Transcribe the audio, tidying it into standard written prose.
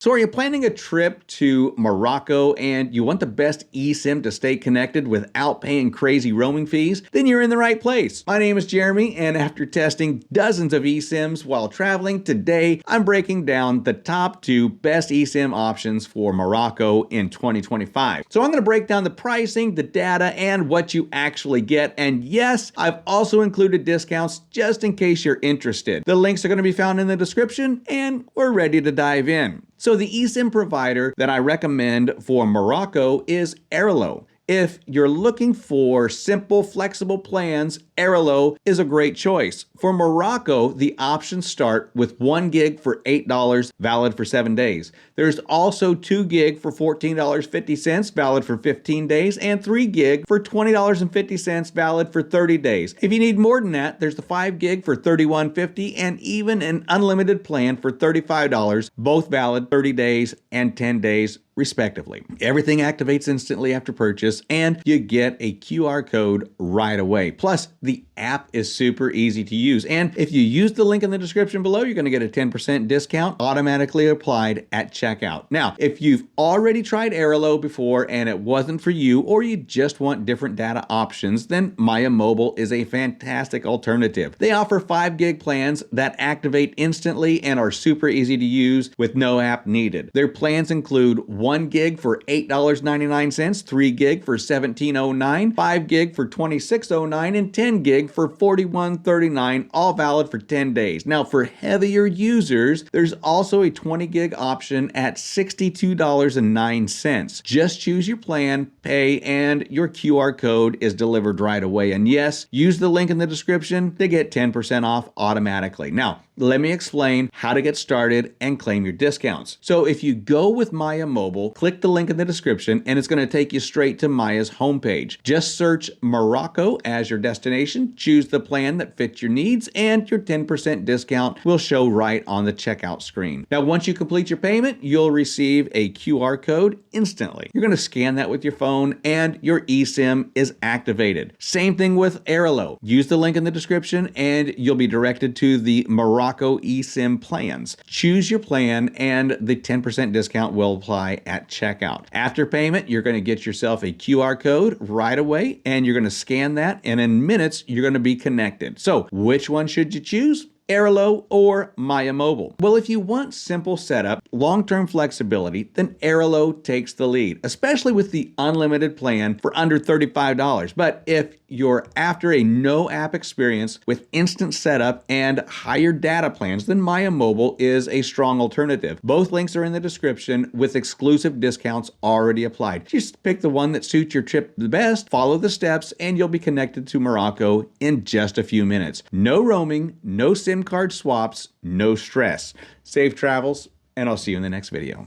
So are you planning a trip to Morocco and you want the best eSIM to stay connected without paying crazy roaming fees? Then you're in the right place. My name is Jeremy, and after testing dozens of eSIMs while traveling, today I'm breaking down the top 2 best eSIM options for Morocco in 2025. So I'm going to break down the pricing, the data, and what you actually get. And yes, I've also included discounts just in case you're interested. The links are going to be found in the description, and we're ready to dive in. So the eSIM provider that I recommend for Morocco is Airalo. If you're looking for simple, flexible plans, Airalo is a great choice. For Morocco, the options start with 1 gig for $8, valid for 7 days. There's also 2 gig for $14.50, valid for 15 days, and 3 gig for $20.50, valid for 30 days. If you need more than that, there's the 5 gig for $31.50 and even an unlimited plan for $35, both valid 30 days and 10 days respectively. Everything activates instantly after purchase, and you get a QR code right away. Plus, the app is super easy to use. And if you use the link in the description below, you're going to get a 10% discount automatically applied at checkout. Now, if you've already tried Airalo before and it wasn't for you, or you just want different data options, then Maya Mobile is a fantastic alternative. They offer 5 gig plans that activate instantly and are super easy to use with no app needed. Their plans include 1 gig for $8.99, 3 gig for $17.09, 5 gig for $26.09, and 10 gig for $41.39, all valid for 10 days. Now, for heavier users, there's also a 20 gig option at $62.09. Just choose your plan, pay, and your QR code is delivered right away. And yes, use the link in the description to get 10% off automatically. Now, let me explain how to get started and claim your discounts. So if you go with Maya Mobile, click the link in the description and it's going to take you straight to Maya's homepage. Just search Morocco as your destination, choose the plan that fits your needs, and your 10% discount will show right on the checkout screen. Now, once you complete your payment, you'll receive a QR code instantly. You're going to scan that with your phone and your eSIM is activated. Same thing with Airalo. Use the link in the description and you'll be directed to the Morocco eSIM plans. Choose your plan and the 10% discount will apply at checkout. After payment, you're going to get yourself a QR code right away and you're going to scan that, and in minutes you're going to be connected. So which one should you choose? Airalo or Maya Mobile? Well, if you want simple setup, long-term flexibility, then Airalo takes the lead, especially with the unlimited plan for under $35. But if you're after a no-app experience with instant setup and higher data plans, then Maya Mobile is a strong alternative. Both links are in the description with exclusive discounts already applied. Just pick the one that suits your trip the best, follow the steps, and you'll be connected to Morocco in just a few minutes. No roaming, no SIM card swaps, no stress. Safe travels, and I'll see you in the next video.